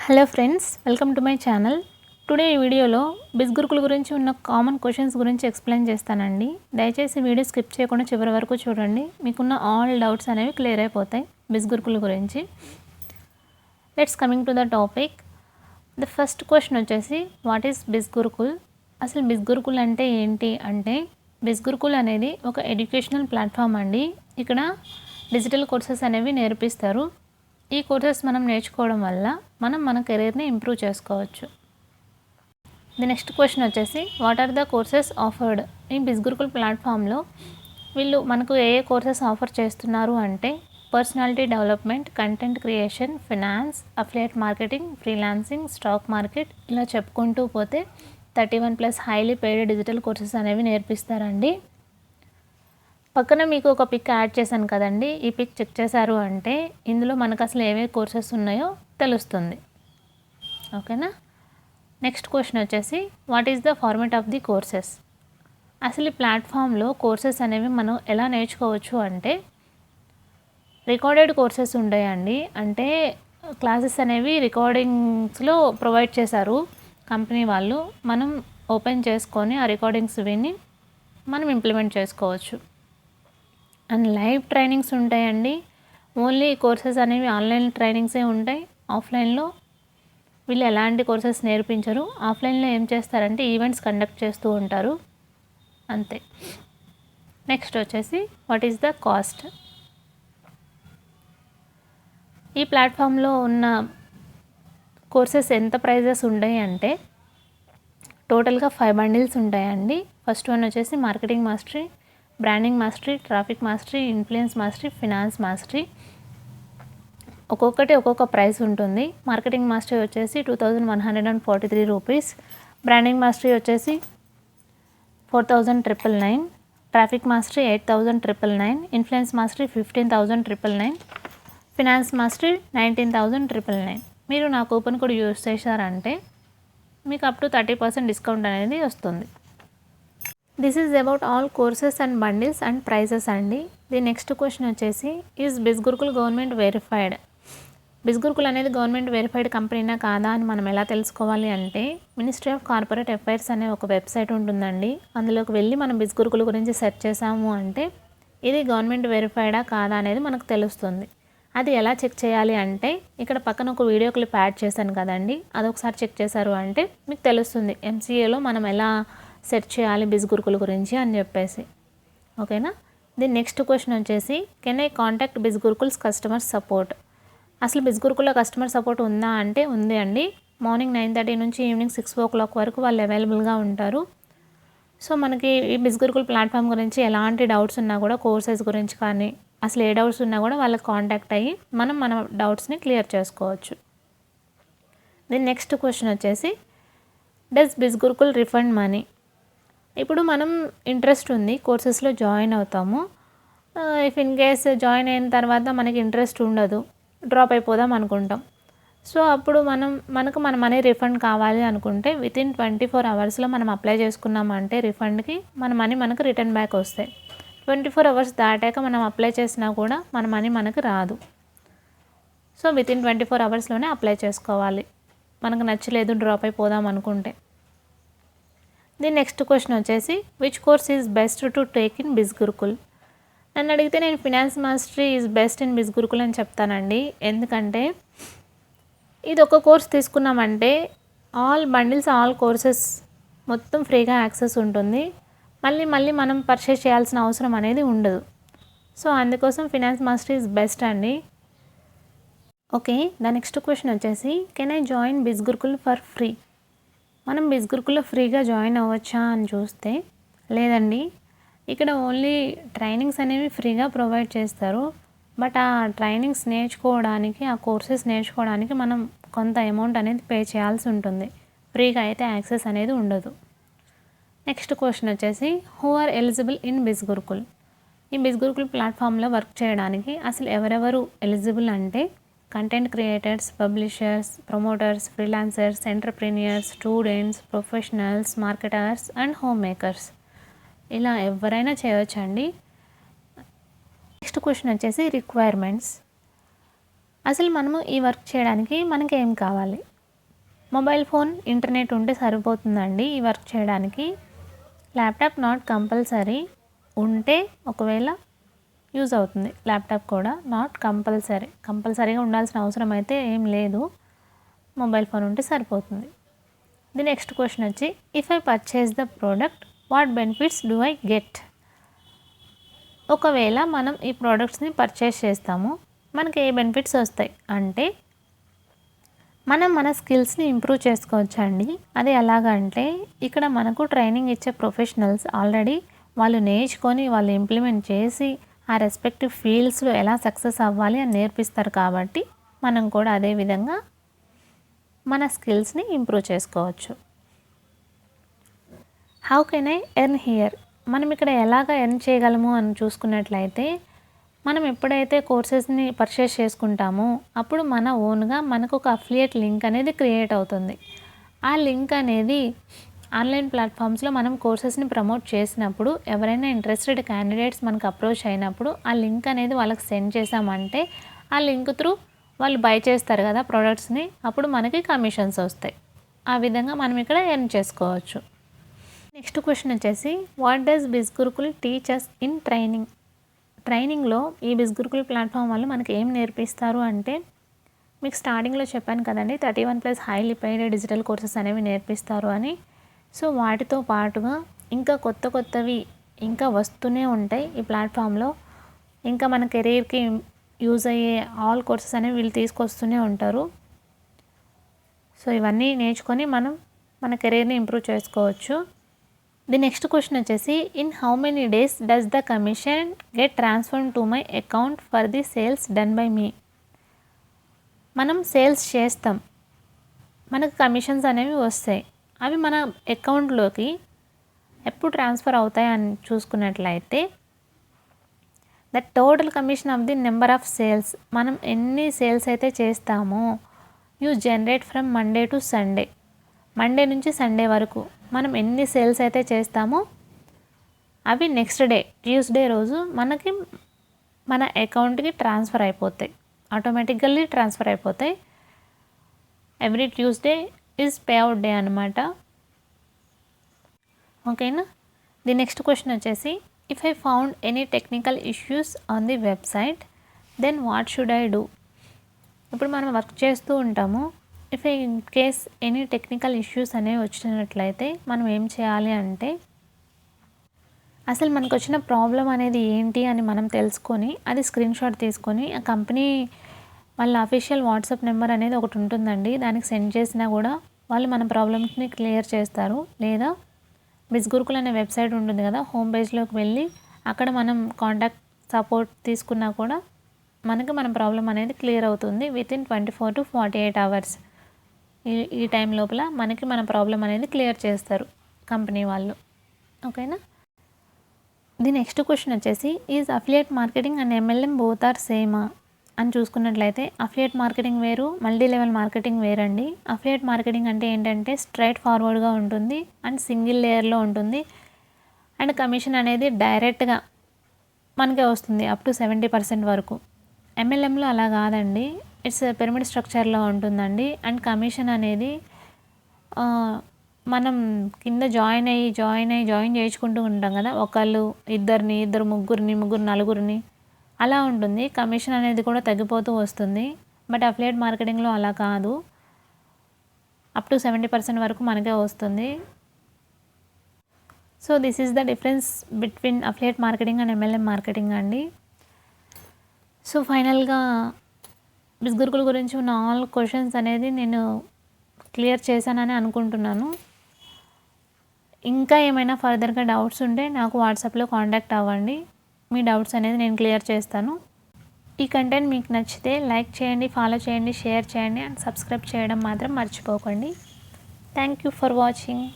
Hello friends, welcome to my channel. Today ఈ వీడియోలో బిజ్ గురుకుల్ గురించి ఉన్న కామన్ క్వశ్చన్స్ గురించి ఎక్స్ప్లెయిన్ చేస్తానండి. దయచేసి వీడియో స్కిప్ చేయకుండా చివరి వరకు చూడండి. మీకున్న ఆల్ డౌట్స్ అనేవి క్లియర్ అయిపోతాయి బిజ్ గురుకుల్ గురించి. Let's coming to the topic. The first question వచ్చేసి వాట్ ఈస్ బిజ్ గురుకుల్? అసలు బిజ్ గురుకుల్ అంటే ఏంటి అంటే, బిజ్ గురుకుల్ అనేది ఒక ఎడ్యుకేషనల్ ప్లాట్ఫామ్ అండి. ఇక్కడ డిజిటల్ కోర్సెస్ అనేవి నేర్పిస్తారు. ఈ కోర్సెస్ మనం నేర్చుకోవడం వల్ల మన కెరీర్ని ఇంప్రూవ్ చేసుకోవచ్చు. ది నెక్స్ట్ క్వశ్చన్ వచ్చేసి what are the courses offered? ఈ బిజ్ గురుకుల్ ప్లాట్ఫామ్లో వీళ్ళు మనకు ఏ కోర్సెస్ ఆఫర్ చేస్తున్నారు అంటే, personality development, content creation, finance, affiliate marketing, freelancing, stock market, ఇలా చెప్పుకుంటూ పోతే 31+ హైలీ పెయిడ్ డిజిటల్ కోర్సెస్ అనేవి నేర్పిస్తారండి. పక్కన మీకు ఒక పిక్ యాడ్ చేశాను కదండి. ఈ పిక్ చెక్ చేశారు అంటే ఇందులో మనకు అసలు ఏమేమి కోర్సెస్ ఉన్నాయో తెలుస్తుంది. ఓకేనా. నెక్స్ట్ క్వశ్చన్ వచ్చేసి what is the format of the courses? అసలు ఈ ప్లాట్ఫామ్లో కోర్సెస్ అనేవి మనం ఎలా నేర్చుకోవచ్చు అంటే, రికార్డెడ్ కోర్సెస్ ఉంటాయండి. అంటే క్లాసెస్ అనేవి రికార్డింగ్స్లో ప్రొవైడ్ చేశారు కంపెనీ వాళ్ళు. మనం ఓపెన్ చేసుకొని ఆ రికార్డింగ్స్ విని మనం ఇంప్లిమెంట్ చేసుకోవచ్చు. అండ్ లైవ్ ట్రైనింగ్స్ ఉంటాయండి. ఓన్లీ కోర్సెస్ అనేవి ఆన్లైన్ ట్రైనింగ్సే ఉంటాయి. ఆఫ్లైన్లో వీళ్ళు ఎలాంటి కోర్సెస్ నేర్పించరు. ఆఫ్లైన్లో ఏం చేస్తారంటే ఈవెంట్స్ కండక్ట్ చేస్తూ ఉంటారు, అంతే. నెక్స్ట్ వచ్చేసి వాట్ ఈస్ ద కాస్ట్? ఈ ప్లాట్ఫామ్లో ఉన్న కోర్సెస్ ఎంత ప్రైజెస్ ఉంటాయి అంటే, టోటల్గా 5 బండిల్స్ ఉంటాయండి. ఫస్ట్ వన్ వచ్చేసి marketing mastery, branding mastery, traffic mastery, influence mastery, finance mastery. ఒక్కొక్క ప్రైస్ ఉంటుంది. మార్కెటింగ్ మాస్టరీ వచ్చేసి 2143 రూపీస్, బ్రాండింగ్ మాస్టరీ వచ్చేసి 4999, traffic mastery 8999, influence mastery 15,999, finance mastery 19,999. మీరు నా కూపన్ కోడ్ యూజ్ చేశారంటే మీకు అప్ టు 30% డిస్కౌంట్ అనేది వస్తుంది. This is about all courses and bundles and prizes అండి. ది నెక్స్ట్ క్వశ్చన్ వచ్చేసి is Biz Gurukul government verified? Biz Gurukul అనేది గవర్నమెంట్ వెరిఫైడ్ కంపెనీనా కాదా అని మనం ఎలా తెలుసుకోవాలి అంటే, మినిస్ట్రీ ఆఫ్ కార్పొరేట్ అఫైర్స్ అనే ఒక వెబ్సైట్ ఉంటుందండి. అందులోకి వెళ్ళి మనం బిజ్ గురుకుల్ గురించి సెర్చ్ చేసాము అంటే ఇది గవర్నమెంట్ వెరిఫైడా కాదా అనేది మనకు తెలుస్తుంది. అది ఎలా చెక్ చేయాలి అంటే, ఇక్కడ పక్కన ఒక వీడియో క్లిప్ యాడ్ చేశాను కదండి, అదొకసారి చెక్ చేశారు అంటే మీకు తెలుస్తుంది ఎంసీఏలో మనం ఎలా సెర్చ్ చేయాలి బిజ్ గురుకుల్ గురించి అని చెప్పేసి. ఓకేనా. ది నెక్స్ట్ క్వశ్చన్ వచ్చేసి can I contact Biz Gurukul's customer support? అసలు బిజ్ గురుకుల్లో కస్టమర్ సపోర్ట్ ఉందా అంటే ఉంది అండి. మార్నింగ్ 9:30 నుంచి ఈవినింగ్ 6 o'clock వరకు వాళ్ళు అవైలబుల్గా ఉంటారు. సో మనకి ఈ బిజ్ గురుకుల్ ప్లాట్ఫామ్ గురించి ఎలాంటి డౌట్స్ ఉన్నా కూడా, కోర్సెస్ గురించి కానీ అసలు ఏ డౌట్స్ ఉన్నా కూడా వాళ్ళకి కాంటాక్ట్ అయ్యి మన డౌట్స్ని క్లియర్ చేసుకోవచ్చు. ది నెక్స్ట్ క్వశ్చన్ వచ్చేసి does Bij Gurukul refund money? ఇప్పుడు మనం ఇంట్రెస్ట్ ఉంది, కోర్సెస్లో జాయిన్ అవుతాము. ఇఫ్ ఇన్ కేస్ జాయిన్ అయిన తర్వాత మనకి ఇంట్రెస్ట్ ఉండదు, డ్రాప్ అయిపోదాం అనుకుంటాం. సో అప్పుడు మనకు మన మనీ రిఫండ్ కావాలి అనుకుంటే వితిన్ 24 అవర్స్లో మనం అప్లై చేసుకున్నామంటే రిఫండ్కి మన మనీ మనకు రిటర్న్ బ్యాక్ వస్తాయి. 24 అవర్స్ దాటాక మనం అప్లై చేసినా కూడా మన మనీ మనకు రాదు. సో వితిన్ 24 అవర్స్లోనే అప్లై చేసుకోవాలి, మనకు నచ్చలేదు డ్రాప్ అయిపోదాం అనుకుంటే. ది నెక్స్ట్ క్వశ్చన్ వచ్చేసి which course is best to take in Biz Gurukul? నన్ను అడిగితే నేను finance mastery is best in Biz Gurukul అని చెప్తానండి. ఎందుకంటే ఇది ఒక కోర్స్ తీసుకున్నామంటే ఆల్ బండిల్స్, ఆల్ కోర్సెస్ మొత్తం ఫ్రీగా యాక్సెస్ ఉంటుంది. మళ్ళీ మనం పర్చేస్ చేయాల్సిన అవసరం అనేది ఉండదు. సో అందుకోసం ఫినాన్స్ మాస్టరీ ఈజ్ బెస్ట్ అండి. ఓకే. ద నెక్స్ట్ క్వశ్చన్ వచ్చేసి can I join Biz Gurukul for free? మనం బిజ్ గురుకుల్లో ఫ్రీగా జాయిన్ అవ్వచ్చా అని చూస్తే లేదండి. ఇక్కడ ఓన్లీ ట్రైనింగ్స్ అనేవి ఫ్రీగా ప్రొవైడ్ చేస్తారు. బట్ ఆ ట్రైనింగ్స్ నేర్చుకోవడానికి, ఆ కోర్సెస్ నేర్చుకోవడానికి మనం కొంత అమౌంట్ అనేది పే చేయాల్సి ఉంటుంది. ఫ్రీగా అయితే యాక్సెస్ అనేది ఉండదు. నెక్స్ట్ క్వశ్చన్ వచ్చేసి who are eligible in Biz Gurukul? ఈ బిజ్ గురుకుల్ ప్లాట్ఫామ్లో వర్క్ చేయడానికి అసలు ఎవరెవరు ఎలిజిబుల్ అంటే, content creators, publishers, promoters, freelancers, entrepreneurs, students, professionals, marketers and home makers, ఇలా ఎవరైనా చేయవచ్చండి. నెక్స్ట్ క్వశ్చన్ వచ్చేసి రిక్వైర్మెంట్స్. అసలు మనము ఈ వర్క్ చేయడానికి మనకి ఏం కావాలి? మొబైల్ ఫోన్, ఇంటర్నెట్ ఉంటే సరిపోతుందండి ఈ వర్క్ చేయడానికి. ల్యాప్టాప్ నాట్ కంపల్సరీ, ఉంటే ఒకవేళ యూజ్ అవుతుంది. ల్యాప్టాప్ కూడా నాట్ కంపల్సరీగా ఉండాల్సిన అవసరం అయితే ఏం లేదు. మొబైల్ ఫోన్ ఉంటే సరిపోతుంది. ది నెక్స్ట్ క్వశ్చన్ వచ్చి if I purchase the product what benefits do I get. ఒకవేళ మనం ఈ ప్రోడక్ట్స్ని పర్చేస్ చేస్తాము, మనకి ఏ బెనిఫిట్స్ వస్తాయి అంటే మనం మన స్కిల్స్ని ఇంప్రూవ్ చేసుకోవచ్చు అండి. అది ఎలాగంటే ఇక్కడ మనకు ట్రైనింగ్ ఇచ్చే ప్రొఫెషనల్స్ ఆల్రెడీ వాళ్ళు నేర్చుకొని వాళ్ళు ఇంప్లిమెంట్ చేసి ఆ రెస్పెక్టివ్ ఫీల్డ్స్లో ఎలా సక్సెస్ అవ్వాలి అని నేర్పిస్తారు. కాబట్టి మనం కూడా అదే విధంగా మన స్కిల్స్ని ఇంప్రూవ్ చేసుకోవచ్చు. How can I earn here. మనం ఇక్కడ ఎలాగ ఎర్న్ చేయగలము అని చూసుకున్నట్లయితే మనం ఎప్పుడైతే కోర్సెస్ని పర్చేస్ చేసుకుంటామో అప్పుడు మన ఓన్గా మనకు ఒక అఫిలియేట్ లింక్ అనేది క్రియేట్ అవుతుంది. ఆ లింక్ అనేది ఆన్లైన్ ప్లాట్ఫామ్స్లో మనం కోర్సెస్ని ప్రమోట్ చేసినప్పుడు ఎవరైనా ఇంట్రెస్టెడ్ క్యాండిడేట్స్ మనకు అప్రోచ్ అయినప్పుడు ఆ లింక్ అనేది వాళ్ళకి సెండ్ చేసామంటే ఆ లింక్ త్రూ వాళ్ళు బై చేస్తారు కదా ప్రోడక్ట్స్ని, అప్పుడు మనకి కమిషన్స్ వస్తాయి. ఆ విధంగా మనం ఇక్కడ ఎర్న్ చేసుకోవచ్చు. నెక్స్ట్ క్వశ్చన్ వచ్చేసి what does BizGurukul teach us in training. ట్రైనింగ్లో ఈ బిజ్గురుకుల్ ప్లాట్ఫామ్ వల్ల మనకి ఏం నేర్పిస్తారు అంటే మీకు స్టార్టింగ్లో చెప్పాను కదండి 31+ హైలీ పెయిడ్ డిజిటల్ కోర్సెస్ అనేవి నేర్పిస్తారు అని. సో వాటితో పాటుగా ఇంకా కొత్తవి ఇంకా వస్తూనే ఉంటాయి ఈ ప్లాట్ఫామ్లో. ఇంకా మన కెరీర్కి యూజ్ అయ్యే ఆల్ కోర్సెస్ అనేవి వీళ్ళు తీసుకొస్తూనే ఉంటారు. సో ఇవన్నీ నేర్చుకొని మనం మన కెరీర్ని ఇంప్రూవ్ చేసుకోవచ్చు. ది నెక్స్ట్ క్వశ్చన్ వచ్చేసి in how many days does the commission get transferred to my account for the sales done by me. మనం సేల్స్ చేస్తాం, మనకు కమిషన్స్ అనేవి వస్తాయి. అవి మన అకౌంట్లోకి ఎప్పుడు ట్రాన్స్ఫర్ అవుతాయి అని చూసుకున్నట్లయితే the total commission of the number of sales, మనం ఎన్ని సేల్స్ అయితే చేస్తామో you generate from Monday to Sunday, Monday నుంచి సండే వరకు మనం ఎన్ని సేల్స్ అయితే చేస్తామో అవి నెక్స్ట్ డే ట్యూస్డే రోజు మనకి మన అకౌంట్కి ట్రాన్స్ఫర్ అయిపోతాయి, ఆటోమేటికల్లీ ట్రాన్స్ఫర్ అయిపోతాయి. Every Tuesday is pay out day అనమాట. ఓకేనా. ది నెక్స్ట్ క్వశ్చన్ వచ్చేసి if I found any technical issues on the website then what should I do. ఇప్పుడు మనం వర్క్ చేస్తూ ఉంటాము, if in case any technical issues అనేవి వచ్చినట్లయితే మనం ఏం చేయాలి అంటే అసలు మనకు వచ్చిన ప్రాబ్లం అనేది ఏంటి అని మనం తెలుసుకొని అది స్క్రీన్ షాట్ తీసుకొని ఆ కంపెనీ వాళ్ళ అఫీషియల్ వాట్సాప్ నెంబర్ అనేది ఒకటి ఉంటుందండి, దానికి సెండ్ చేసినా కూడా వాళ్ళు మన ప్రాబ్లమ్స్ని క్లియర్ చేస్తారు. లేదా బిజ్గురుకుల్ అనే వెబ్సైట్ ఉంటుంది కదా, హోమ్ పేజ్లోకి వెళ్ళి అక్కడ మనం కాంటాక్ట్ సపోర్ట్ తీసుకున్నా కూడా మనకి మన ప్రాబ్లం అనేది క్లియర్ అవుతుంది. వితిన్ 24 to 48 hours ఈ టైం లోపల మనకి మన ప్రాబ్లం అనేది క్లియర్ చేస్తారు కంపెనీ వాళ్ళు. ఓకేనా. ది నెక్స్ట్ క్వశ్చన్ వచ్చేసి is affiliate marketing and MLM both are సేమా అని చూసుకున్నట్లయితే అఫిలియేట్ మార్కెటింగ్ వేరు, మల్టీ లెవెల్ మార్కెటింగ్ వేరండి. అఫిలియేట్ మార్కెటింగ్ అంటే ఏంటంటే స్ట్రైట్ ఫార్వర్డ్గా ఉంటుంది అండ్ సింగిల్ లేయర్లో ఉంటుంది అండ్ కమిషన్ అనేది డైరెక్ట్గా మనకే వస్తుంది అప్ టు 70% వరకు. MLMలో అలా కాదండి, ఇట్స్ పిరమిడ్ స్ట్రక్చర్లో ఉంటుందండి. అండ్ కమిషన్ అనేది మనం కింద జాయిన్ చేయించుకుంటూ ఉంటాం కదా, ఇద్దరు ముగ్గురు నలుగురిని అలా ఉంటుంది. కమిషన్ అనేది కూడా తగ్గిపోతూ వస్తుంది. బట్ అఫిలియేట్ మార్కెటింగ్లో అలా కాదు, అప్ టు 70% వరకు మనకే వస్తుంది. So this is the difference between affiliate marketing and MLM marketing అండి. సో ఫైనల్గా బిజ్గురుకుల్ గురించి ఉన్న ఆల్ క్వశ్చన్స్ అనేది నేను క్లియర్ చేశానని అనుకుంటున్నాను. ఇంకా ఏమైనా ఫర్దర్గా డౌట్స్ ఉంటే నాకు వాట్సాప్లో కాంటాక్ట్ అవ్వండి, మీ డౌట్స్ అనేది నేను క్లియర్ చేస్తాను. ఈ కంటెంట్ మీకు నచ్చితే లైక్ చేయండి, ఫాలో చేయండి, షేర్ చేయండి అండ్ సబ్స్క్రైబ్ చేయడం మాత్రం మర్చిపోకండి. Thank you for watching.